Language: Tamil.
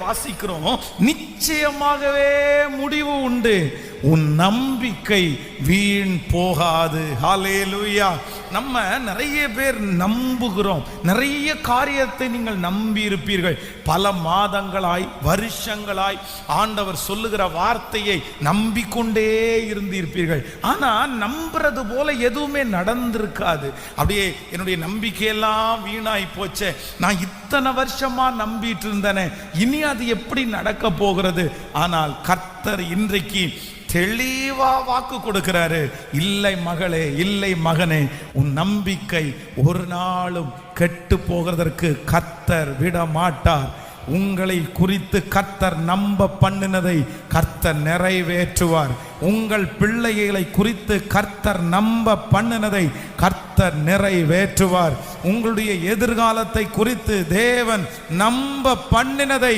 வாசிக்கிறோம், நிச்சயமாகவே முடிவு உண்டு, உன் நம்பிக்கை வீண் போகாது. ஹல்லேலூயா. நம்ம நிறைய பேர் நம்புகிறோம். நிறைய காரியத்தை நீங்கள் நம்பி இருப்பீர்கள். பல மாதங்களாய், வருஷங்களாய் ஆண்டவர் சொல்லுகிற வார்த்தையை நம்பிக்கொண்டே இருந்திருப்பீர்கள். ஆனா நம்புறது போல எதுவுமே நடந்திருக்காது. அப்படியே என்னுடைய நம்பிக்கையெல்லாம் வீணாய் போச்சே, நான் இத்தனை வருஷமா நம்பிட்டு இருந்தேனே, இனி அது எப்படி நடக்க போகிறது? ஆனால் கர்த்தர் இன்றைக்கு தெளிவா வாக்கு கொடுக்கிறாரு. இல்லை மகளே, இல்லை மகனே, உன் நம்பிக்கை ஒரு நாளும் கெட்டு போகிறதற்கு கர்த்தர் விட மாட்டார். உங்களை குறித்து கர்த்தர் நம்ப பண்ணினதை கர்த்தர் நிறைவேற்றுவார். உங்கள் பிள்ளைகளை குறித்து கர்த்தர் நம்ப பண்ணினதை கர்த்தர் நிறைவேற்றுவார். உங்களுடைய எதிர்காலத்தை குறித்து தேவன் நம்ப பண்ணினதை